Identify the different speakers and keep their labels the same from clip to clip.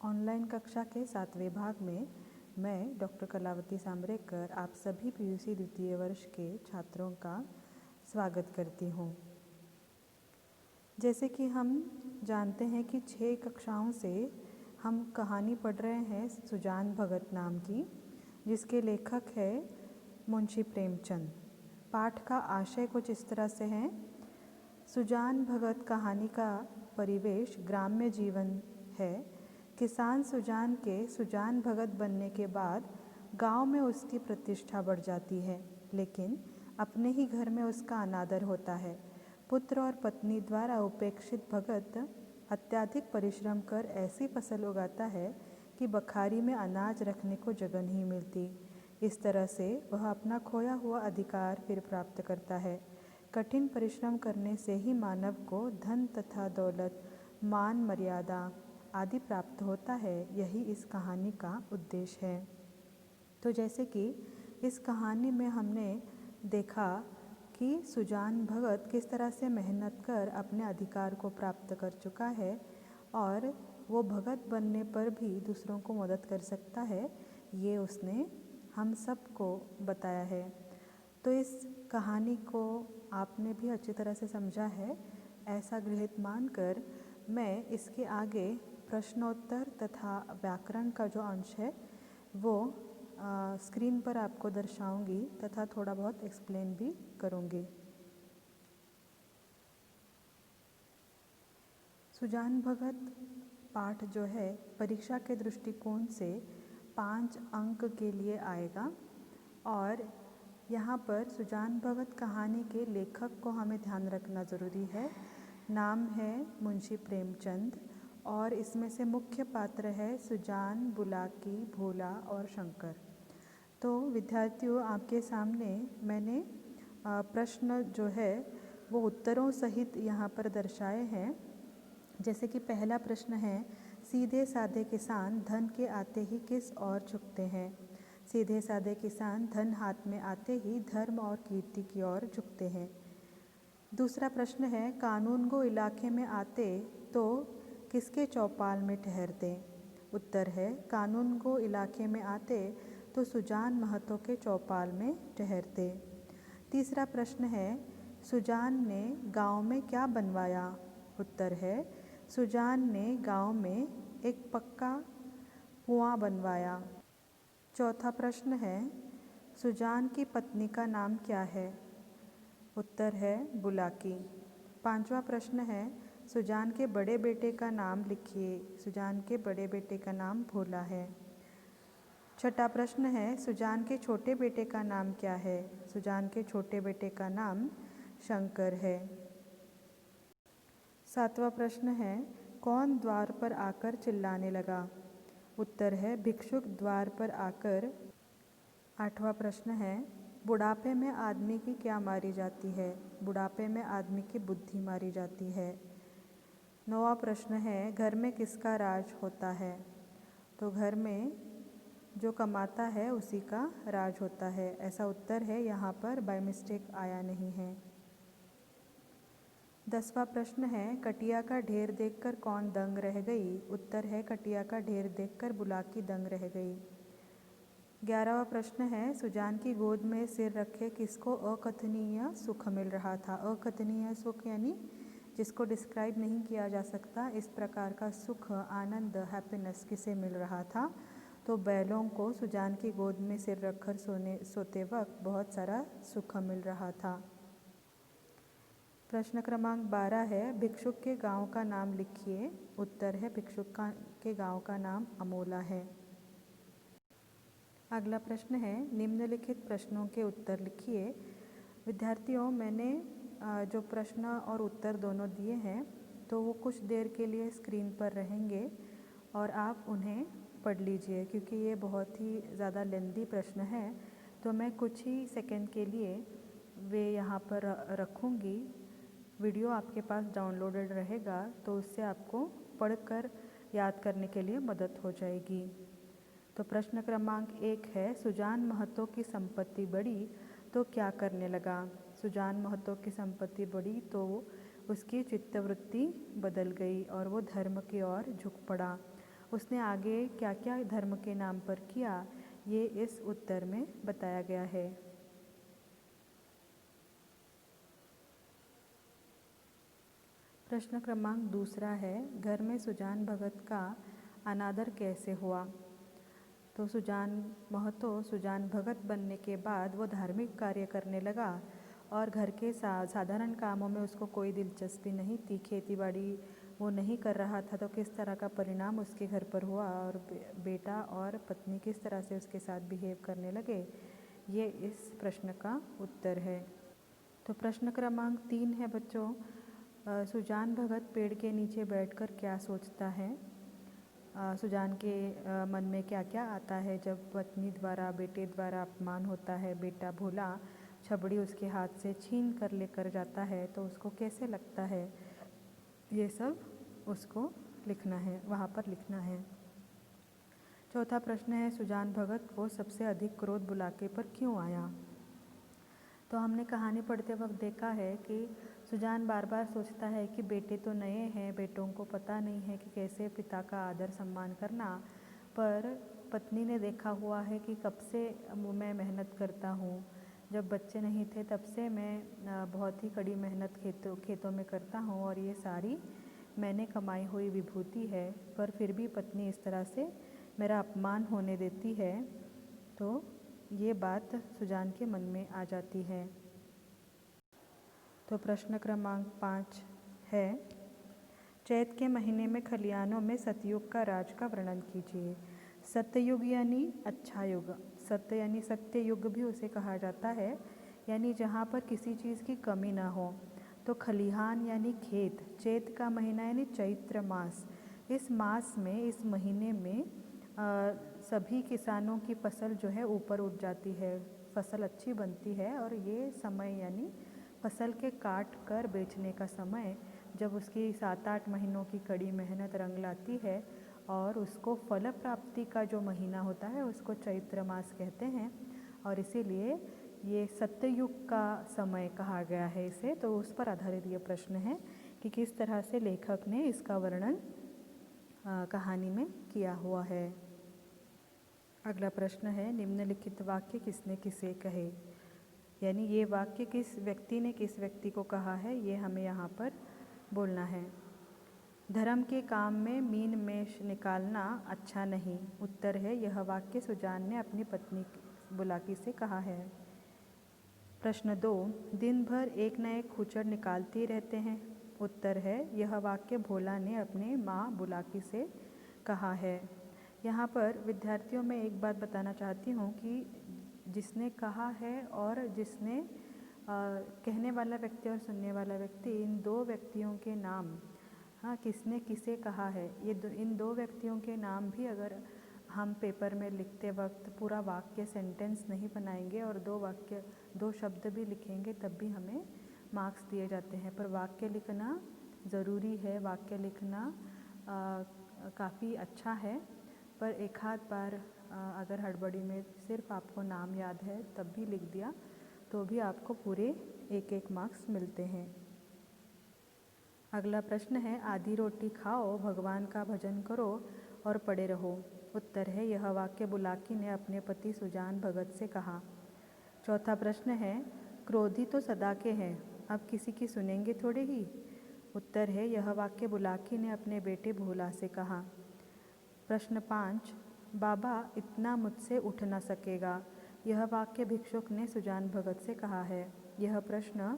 Speaker 1: Online कक्षा के 7वें भाग में मैं डॉक्टर कलावती सांबरेकर आप सभी पीयूसी द्वितीय वर्ष के छात्रों का स्वागत करती हूँ। जैसे कि हम जानते हैं कि 6 कक्षाओं से हम कहानी पढ़ रहे हैं सुजान भगत नाम की, जिसके लेखक है मुंशी प्रेमचंद। पाठ का आशय कुछ इस तरह से है। सुजान भगत कहानी का परिवेश ग्राम्य जीवन है। किसान सुजान के सुजान भगत बनने के बाद गांव में उसकी प्रतिष्ठा बढ़ जाती है, लेकिन अपने ही घर में उसका अनादर होता है। पुत्र और पत्नी द्वारा उपेक्षित भगत अत्यधिक परिश्रम कर ऐसी फसल उगाता है कि बखारी में अनाज रखने को जगह नहीं मिलती। इस तरह से वह अपना खोया हुआ अधिकार फिर प्राप्त करता है। कठिन परिश्रम करने से ही मानव को धन तथा दौलत, मान मर्यादा आदि प्राप्त होता है। यही इस कहानी का उद्देश्य है। तो जैसे कि इस कहानी में हमने देखा कि सुजान भगत किस तरह से मेहनत कर अपने अधिकार को प्राप्त कर चुका है और वो भगत बनने पर भी दूसरों को मदद कर सकता है, ये उसने हम सबको बताया है। तो इस कहानी को आपने भी अच्छी तरह से समझा है, ऐसा गृहीत मानकर मैं इसके आगे प्रश्नोत्तर तथा व्याकरण का जो अंश है वो स्क्रीन पर आपको दर्शाऊंगी तथा थोड़ा बहुत एक्सप्लेन भी करूंगी। सुजान भगत पाठ जो है परीक्षा के दृष्टिकोण से 5 अंक के लिए आएगा और यहाँ पर सुजान भगत कहानी के लेखक को हमें ध्यान रखना ज़रूरी है। नाम है मुंशी प्रेमचंद और इसमें से मुख्य पात्र है सुजान, बुलाकी, भोला और शंकर। तो विद्यार्थियों, आपके सामने मैंने प्रश्न जो है वो उत्तरों सहित यहाँ पर दर्शाए हैं। जैसे कि पहला प्रश्न है, सीधे साधे किसान धन के आते ही किस ओर झुकते हैं? सीधे साधे किसान धन हाथ में आते ही धर्म और कीर्ति की ओर झुकते हैं। दूसरा प्रश्न है, कानून गो इलाके में आते तो किसके चौपाल में ठहरते? उत्तर है, कानून गो इलाके में आते तो सुजान महतो के चौपाल में ठहरते। तीसरा प्रश्न है, सुजान ने गांव में क्या बनवाया? उत्तर है, सुजान ने गांव में एक पक्का कुआं बनवाया। चौथा प्रश्न है, सुजान की पत्नी का नाम क्या है? उत्तर है, बुलाकी। पांचवा प्रश्न है, सुजान के बड़े बेटे का नाम लिखिए। सुजान के बड़े बेटे का नाम भोला है। छठा प्रश्न है, सुजान के छोटे बेटे का नाम क्या है? सुजान के छोटे बेटे का नाम शंकर है। सातवां प्रश्न है, कौन द्वार पर आकर चिल्लाने लगा? उत्तर है, भिक्षुक द्वार पर आकर। आठवां प्रश्न है, बुढ़ापे में आदमी की क्या मारी जाती है? बुढ़ापे में आदमी की बुद्धि मारी जाती है। नौवां प्रश्न है, घर में किसका राज होता है? तो घर में जो कमाता है उसी का राज होता है। ऐसा उत्तर है, यहाँ पर बाय मिस्टेक आया नहीं है। 10वां प्रश्न है, कटिया का ढेर देखकर कौन दंग रह गई? उत्तर है, कटिया का ढेर देखकर बुलाकी दंग रह गई। 11वां प्रश्न है, सुजान की गोद में सिर रखे किसको अकथनीय सुख मिल रहा था? अकथनीय सुख यानी जिसको डिस्क्राइब नहीं किया जा सकता, इस प्रकार का सुख, आनंद, हैप्पीनेस किसे मिल रहा था? तो बैलों को सुजान की गोद में सिर रखकर सोते वक्त बहुत सारा सुख मिल रहा था। प्रश्न क्रमांक 12 है, भिक्षुक के गांव का नाम लिखिए। उत्तर है, भिक्षुक के गांव का नाम अमोला है। अगला प्रश्न है, निम्नलिखित प्रश्नों के उत्तर लिखिए। विद्यार्थियों, मैंने जो प्रश्न और उत्तर दोनों दिए हैं तो वो कुछ देर के लिए स्क्रीन पर रहेंगे और आप उन्हें पढ़ लीजिए, क्योंकि ये बहुत ही ज़्यादा लेंथी प्रश्न है। तो मैं कुछ ही सेकंड के लिए वे यहाँ पर रखूँगी। वीडियो आपके पास डाउनलोडेड रहेगा तो उससे आपको पढ़कर याद करने के लिए मदद हो जाएगी। तो प्रश्न क्रमांक 1 है, सुजान महतो की संपत्ति बढ़ी तो क्या करने लगा? सुजान महतो की संपत्ति बढ़ी तो उसकी चित्तवृत्ति बदल गई और वो धर्म की ओर झुक पड़ा। उसने आगे क्या क्या धर्म के नाम पर किया, ये इस उत्तर में बताया गया है। प्रश्न क्रमांक दूसरा है, घर में सुजान भगत का अनादर कैसे हुआ। तो सुजान महतो सुजान भगत बनने के बाद वो धार्मिक कार्य करने लगा और घर के साधारण कामों में उसको कोई दिलचस्पी नहीं थी। खेती बाड़ी वो नहीं कर रहा था, तो किस तरह का परिणाम उसके घर पर हुआ और बेटा और पत्नी किस तरह से उसके साथ बिहेव करने लगे, ये इस प्रश्न का उत्तर है। तो प्रश्न क्रमांक 3 है बच्चों, सुजान भगत पेड़ के नीचे बैठकर क्या सोचता है। सुजान के मन में क्या क्या आता है जब पत्नी द्वारा बेटे द्वारा अपमान होता है, बेटा भोला छबड़ी उसके हाथ से छीन कर लेकर जाता है, तो उसको कैसे लगता है, ये सब उसको लिखना है, वहाँ पर लिखना है। चौथा प्रश्न है, सुजान भगत को सबसे अधिक क्रोध बुलाके पर क्यों आया। तो हमने कहानी पढ़ते वक्त देखा है कि सुजान बार बार सोचता है कि बेटे तो नए हैं, बेटों को पता नहीं है कि कैसे पिता का आदर सम्मान करना, पर पत्नी ने देखा हुआ है कि कब से मैं मेहनत करता हूँ, जब बच्चे नहीं थे तब से मैं बहुत ही कड़ी मेहनत खेतों में करता हूँ और ये सारी मैंने कमाई हुई विभूति है, पर फिर भी पत्नी इस तरह से मेरा अपमान होने देती है। तो ये बात सुजान के मन में आ जाती है। तो प्रश्न क्रमांक 5 है, चैत के महीने में खलियानों में सतयुग का राज का वर्णन कीजिए। सत्ययुग यानी अच्छा युग, सत्य यानी सत्य युग भी उसे कहा जाता है, यानी जहाँ पर किसी चीज़ की कमी ना हो। तो खलिहान यानी खेत, चैत का महीना यानी चैत्र मास, इस मास में इस महीने में सभी किसानों की फसल जो है ऊपर उठ जाती है, फसल अच्छी बनती है और ये समय यानी फसल के काट कर बेचने का समय, जब उसकी 7-8 महीनों की कड़ी मेहनत रंग लाती है और उसको फल प्राप्ति का जो महीना होता है उसको चैत्र मास कहते हैं और इसीलिए ये सत्ययुग का समय कहा गया है इसे। तो उस पर आधारित ये प्रश्न है कि किस तरह से लेखक ने इसका वर्णन कहानी में किया हुआ है। अगला प्रश्न है, निम्नलिखित वाक्य किसने किसे कहे, यानी ये वाक्य किस व्यक्ति ने किस व्यक्ति को कहा है, ये हमें यहाँ पर बोलना है। धर्म के काम में मीन मेष निकालना अच्छा नहीं। उत्तर है, यह वाक्य सुजान ने अपनी पत्नी बुलाकी से कहा है। प्रश्न 2, दिन भर एक न एक खुचर निकालते रहते हैं। उत्तर है, यह वाक्य भोला ने अपने माँ बुलाकी से कहा है। यहाँ पर विद्यार्थियों में एक बात बताना चाहती हूँ कि जिसने कहा है और जिसने कहने वाला व्यक्ति और सुनने वाला व्यक्ति, इन दो व्यक्तियों के नाम, हाँ किसने किसे कहा है, इन दो व्यक्तियों के नाम भी अगर हम पेपर में लिखते वक्त पूरा वाक्य सेंटेंस नहीं बनाएंगे और दो शब्द भी लिखेंगे तब भी हमें मार्क्स दिए जाते हैं। पर वाक्य लिखना ज़रूरी है, वाक्य लिखना काफ़ी अच्छा है, पर एक आध बार अगर हड़बड़ी में सिर्फ आपको नाम याद है तब भी लिख दिया तो भी आपको पूरे 1-1 मार्क्स मिलते हैं। अगला प्रश्न है, आधी रोटी खाओ, भगवान का भजन करो और पड़े रहो। उत्तर है, यह वाक्य बुलाकी ने अपने पति सुजान भगत से कहा। चौथा प्रश्न है, क्रोधी तो सदा के हैं, अब किसी की सुनेंगे थोड़े ही। उत्तर है, यह वाक्य बुलाकी ने अपने बेटे भोला से कहा। प्रश्न 5, बाबा इतना मुझसे उठ न सकेगा, यह वाक्य भिक्षुक ने सुजान भगत से कहा है। यह प्रश्न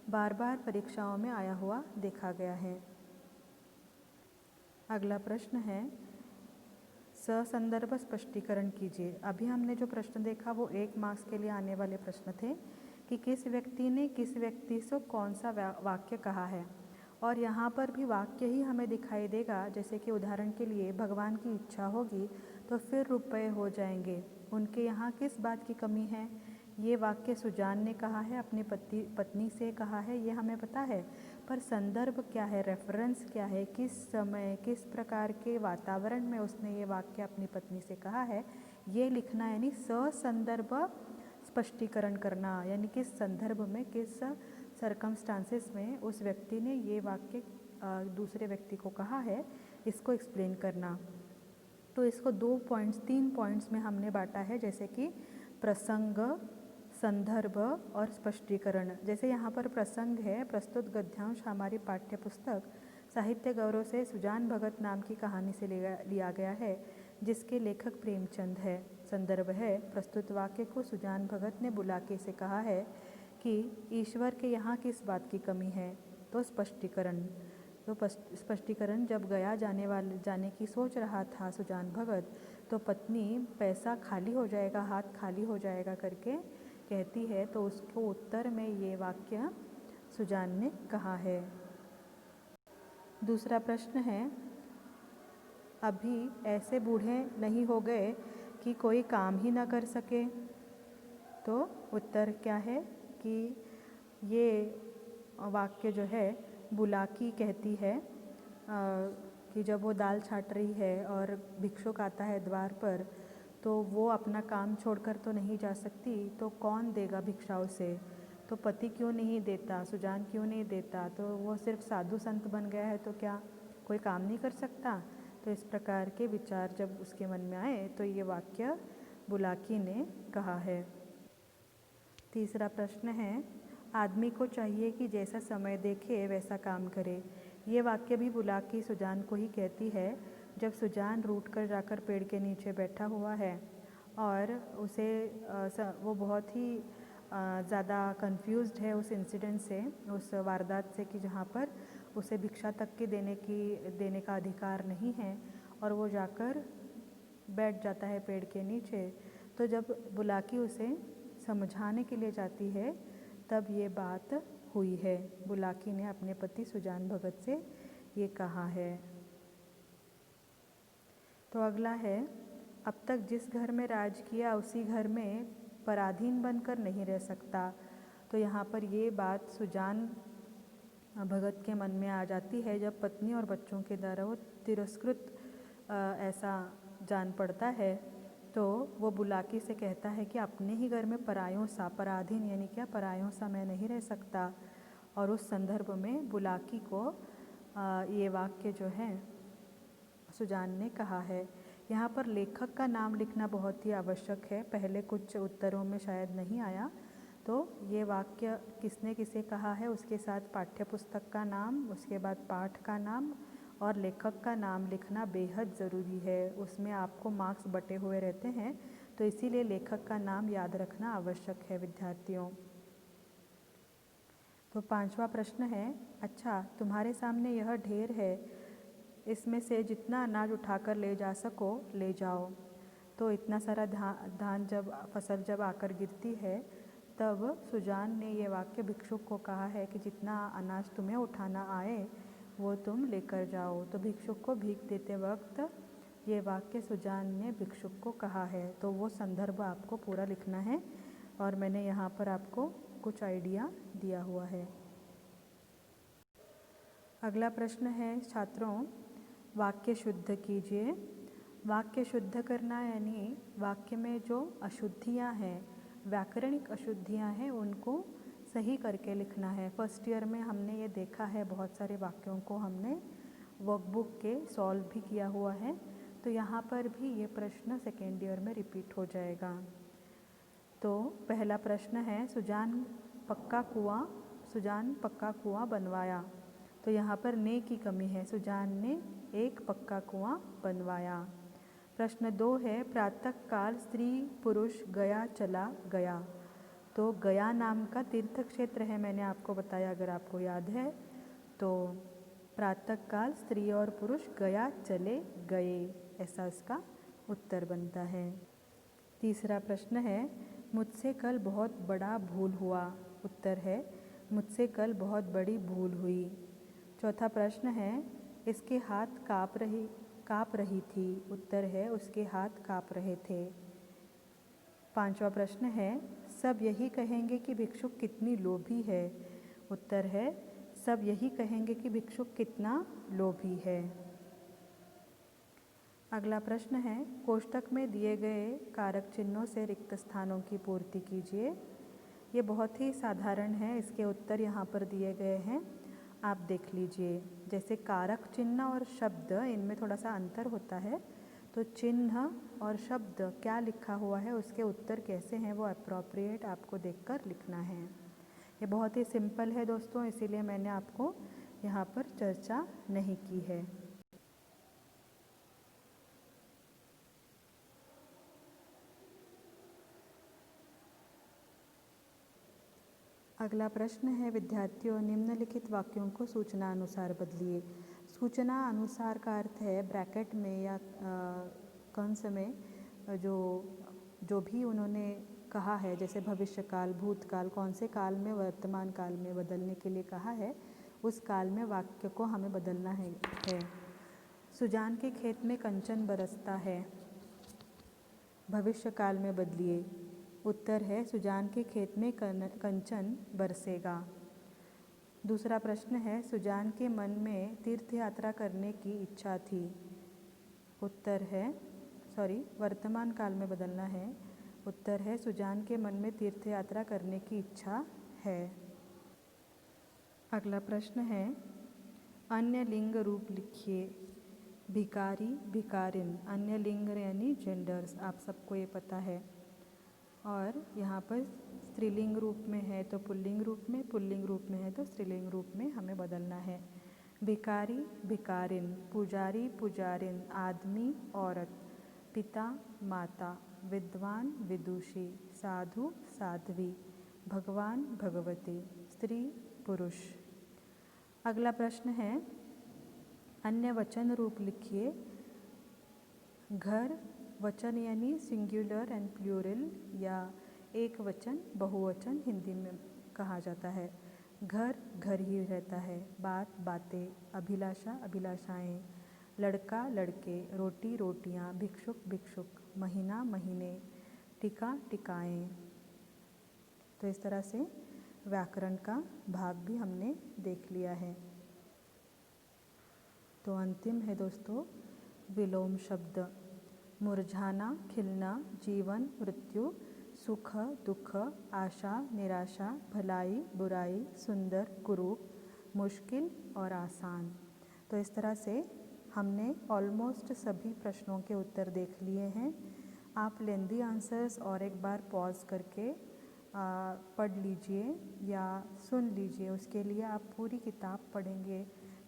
Speaker 1: बार बार परीक्षाओं में आया हुआ देखा गया है। अगला प्रश्न है, ससंदर्भ स्पष्टीकरण कीजिए। अभी हमने जो प्रश्न देखा वो 1 मार्क्स के लिए आने वाले प्रश्न थे कि किस व्यक्ति ने किस व्यक्ति से कौन सा वाक्य कहा है, और यहाँ पर भी वाक्य ही हमें दिखाई देगा। जैसे कि उदाहरण के लिए, भगवान की इच्छा होगी तो फिर रुपए हो जाएंगे, उनके यहाँ किस बात की कमी है, ये वाक्य सुजान ने कहा है, अपनी पत्नी से कहा है, ये हमें पता है, पर संदर्भ क्या है, रेफरेंस क्या है, किस समय किस प्रकार के वातावरण में उसने ये वाक्य अपनी पत्नी से कहा है, ये लिखना, यानी ससंदर्भ स्पष्टीकरण करना, यानी किस संदर्भ में किस सर्कमस्टांसेस में उस व्यक्ति ने ये वाक्य दूसरे व्यक्ति को कहा है, इसको एक्सप्लेन करना। तो इसको 3 पॉइंट्स में हमने बांटा है, जैसे कि प्रसंग, संदर्भ और स्पष्टीकरण। जैसे यहाँ पर प्रसंग है, प्रस्तुत गद्यांश हमारी पाठ्य पुस्तक साहित्य गौरव से सुजान भगत नाम की कहानी से लिया गया है, जिसके लेखक प्रेमचंद है। संदर्भ है, प्रस्तुत वाक्य को सुजान भगत ने बुलाके से कहा है कि ईश्वर के यहाँ किस बात की कमी है। तो स्पष्टीकरण, जब गया जाने की सोच रहा था सुजान भगत, तो पत्नी पैसा खाली हो जाएगा, हाथ खाली हो जाएगा करके कहती है, तो उसको उत्तर में ये वाक्य सुजान ने कहा है। दूसरा प्रश्न है, अभी ऐसे बूढ़े नहीं हो गए कि कोई काम ही ना कर सके। तो उत्तर क्या है कि ये वाक्य जो है बुलाकी कहती है कि जब वो दाल छाट रही है और भिक्षुक आता है द्वार पर, तो वो अपना काम छोड़कर तो नहीं जा सकती, तो कौन देगा भिक्षा उसे। तो पति क्यों नहीं देता, सुजान क्यों नहीं देता, तो वो सिर्फ साधु संत बन गया है तो क्या कोई काम नहीं कर सकता। तो इस प्रकार के विचार जब उसके मन में आए तो ये वाक्य बुलाकी ने कहा है। तीसरा प्रश्न है, आदमी को चाहिए कि जैसा समय देखे वैसा काम करे। ये वाक्य भी बुलाकी सुजान को ही कहती है, जब सुजान रूठ कर जाकर पेड़ के नीचे बैठा हुआ है और उसे वो बहुत ही ज़्यादा कंफ्यूज्ड है उस इंसिडेंट से, उस वारदात से, कि जहाँ पर उसे भिक्षा तक के देने का अधिकार नहीं है, और वो जाकर बैठ जाता है पेड़ के नीचे। तो जब बुलाकी उसे समझाने के लिए जाती है, तब ये बात हुई है। बुलाकी ने अपने पति सुजान भगत से ये कहा है। तो अगला है, अब तक जिस घर में राज किया उसी घर में पराधीन बनकर नहीं रह सकता। तो यहाँ पर ये बात सुजान भगत के मन में आ जाती है, जब पत्नी और बच्चों के द्वारा वो तिरस्कृत ऐसा जान पड़ता है। तो वो बुलाकी से कहता है कि अपने ही घर में परायों सा, पराधीन यानी क्या, परायों सा मैं नहीं रह सकता। और उस संदर्भ में बुलाकी को ये वाक्य जो है सुजान ने कहा है। यहाँ पर लेखक का नाम लिखना बहुत ही आवश्यक है, पहले कुछ उत्तरों में शायद नहीं आया। तो ये वाक्य किसने किसे कहा है, उसके साथ पाठ्य पुस्तक का नाम, उसके बाद पाठ का नाम और लेखक का नाम लिखना बेहद ज़रूरी है। उसमें आपको मार्क्स बटे हुए रहते हैं, तो इसीलिए लेखक का नाम याद रखना आवश्यक है विद्यार्थियों। तो 5वां प्रश्न है, अच्छा तुम्हारे सामने यह ढेर है, इसमें से जितना अनाज उठाकर ले जा सको ले जाओ। तो इतना सारा धान फसल जब आकर गिरती है, तब सुजान ने ये वाक्य भिक्षुक को कहा है कि जितना अनाज तुम्हें उठाना आए वो तुम लेकर जाओ। तो भिक्षुक को भीख देते वक्त ये वाक्य सुजान ने भिक्षुक को कहा है। तो वो संदर्भ आपको पूरा लिखना है, और मैंने यहाँ पर आपको कुछ आइडिया दिया हुआ है। अगला प्रश्न है, छात्रों वाक्य शुद्ध कीजिए। वाक्य शुद्ध करना यानी वाक्य में जो अशुद्धियाँ हैं, व्याकरणिक अशुद्धियाँ हैं, उनको सही करके लिखना है। फर्स्ट ईयर में हमने ये देखा है, बहुत सारे वाक्यों को हमने वर्कबुक के सॉल्व भी किया हुआ है। तो यहाँ पर भी ये प्रश्न सेकेंड ईयर में रिपीट हो जाएगा। तो पहला प्रश्न है, सुजान पक्का कुआं बनवाया। तो यहाँ पर ने की कमी है, सुजान ने एक पक्का कुआं बनवाया। प्रश्न 2 है, प्रातः काल स्त्री पुरुष गया चला गया। तो गया नाम का तीर्थ क्षेत्र है, मैंने आपको बताया अगर आपको याद है। तो प्रातः काल स्त्री और पुरुष गया चले गए, ऐसा इसका उत्तर बनता है। तीसरा प्रश्न है, मुझसे कल बहुत बड़ा भूल हुआ। उत्तर है, मुझसे कल बहुत बड़ी भूल हुई। चौथा प्रश्न है, इसके हाथ काँप रही थी। उत्तर है, उसके हाथ काँप रहे थे। 5वां प्रश्न है, सब यही कहेंगे कि भिक्षुक कितनी लोभी है। उत्तर है, सब यही कहेंगे कि भिक्षुक कितना लोभी है। अगला प्रश्न है, कोष्टक में दिए गए कारक चिन्हों से रिक्त स्थानों की पूर्ति कीजिए। ये बहुत ही साधारण है, इसके उत्तर यहाँ पर दिए गए हैं, आप देख लीजिए। जैसे कारक चिन्ह और शब्द, इनमें थोड़ा सा अंतर होता है, तो चिन्ह और शब्द क्या लिखा हुआ है, उसके उत्तर कैसे हैं, वो अप्रोप्रिएट आपको देखकर लिखना है। ये बहुत ही सिंपल है दोस्तों, इसीलिए मैंने आपको यहाँ पर चर्चा नहीं की है। अगला प्रश्न है, विद्यार्थियों निम्नलिखित वाक्यों को सूचना अनुसार बदलिए। सूचना अनुसार का अर्थ है ब्रैकेट में या कंस में जो भी उन्होंने कहा है, जैसे भविष्यकाल, भूतकाल, कौन से काल में वर्तमान काल में बदलने के लिए कहा है, उस काल में वाक्य को हमें बदलना है। सुजान के खेत में कंचन बरसता है, भविष्य काल में बदलिए। उत्तर है सुजान के खेत में कंचन बरसेगा। दूसरा प्रश्न है, सुजान के मन में तीर्थ यात्रा करने की इच्छा थी। उत्तर है वर्तमान काल में बदलना है। उत्तर है सुजान के मन में तीर्थ यात्रा करने की इच्छा है। अगला प्रश्न है, अन्य लिंग रूप लिखिए। भिकारी, भिकारिन, अन्य लिंग यानी जेंडर्स, आप सबको ये पता है। और यहाँ पर स्त्रीलिंग रूप में है तो पुल्लिंग रूप में, पुल्लिंग रूप में है तो स्त्रीलिंग रूप में हमें बदलना है। भिकारी, भिकारिन, पुजारी, पुजारिन, आदमी, औरत, पिता, माता, विद्वान, विदुषी, साधु, साध्वी, भगवान, भगवती, स्त्री, पुरुष। अगला प्रश्न है, अन्य वचन रूप लिखिए। घर वचन यानी सिंगुलर एंड प्लूरल या एक वचन बहुवचन हिंदी में कहा जाता है। घर घर ही रहता है, बात बातें, अभिलाषा अभिलाषाएं, लड़का लड़के, रोटी रोटियां, भिक्षुक भिक्षुक, महीना महीने, टीका टिकाएं। तो इस तरह से व्याकरण का भाग भी हमने देख लिया है। तो अंतिम है दोस्तों विलोम शब्द। मुरझाना, खिलना, जीवन मृत्यु, सुख दुख, आशा निराशा, भलाई बुराई, सुंदर कुरूप, मुश्किल और आसान। तो इस तरह से हमने ऑलमोस्ट सभी प्रश्नों के उत्तर देख लिए हैं। आप लेंदी आंसर्स और एक बार पॉज करके पढ़ लीजिए या सुन लीजिए। उसके लिए आप पूरी किताब पढ़ेंगे,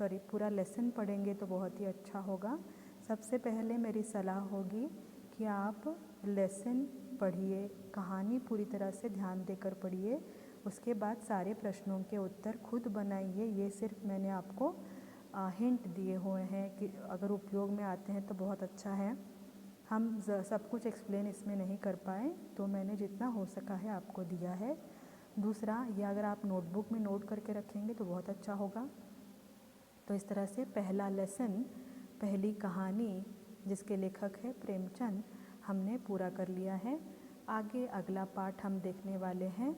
Speaker 1: पूरा लेसन पढ़ेंगे तो बहुत ही अच्छा होगा। सबसे पहले मेरी सलाह होगी कि आप लेसन पढ़िए, कहानी पूरी तरह से ध्यान देकर पढ़िए। उसके बाद सारे प्रश्नों के उत्तर खुद बनाइए। ये सिर्फ मैंने आपको हिंट दिए हुए हैं कि अगर उपयोग में आते हैं तो बहुत अच्छा है। हम सब कुछ एक्सप्लेन इसमें नहीं कर पाए, तो मैंने जितना हो सका है आपको दिया है। दूसरा, ये अगर आप नोटबुक में नोट करके रखेंगे तो बहुत अच्छा होगा। तो इस तरह से पहला लेसन, पहली कहानी जिसके लेखक है प्रेमचंद, हमने पूरा कर लिया है। आगे अगला पाठ हम देखने वाले हैं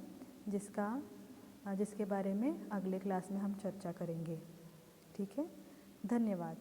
Speaker 1: जिसके बारे में अगले क्लास में हम चर्चा करेंगे। ठीक है, धन्यवाद।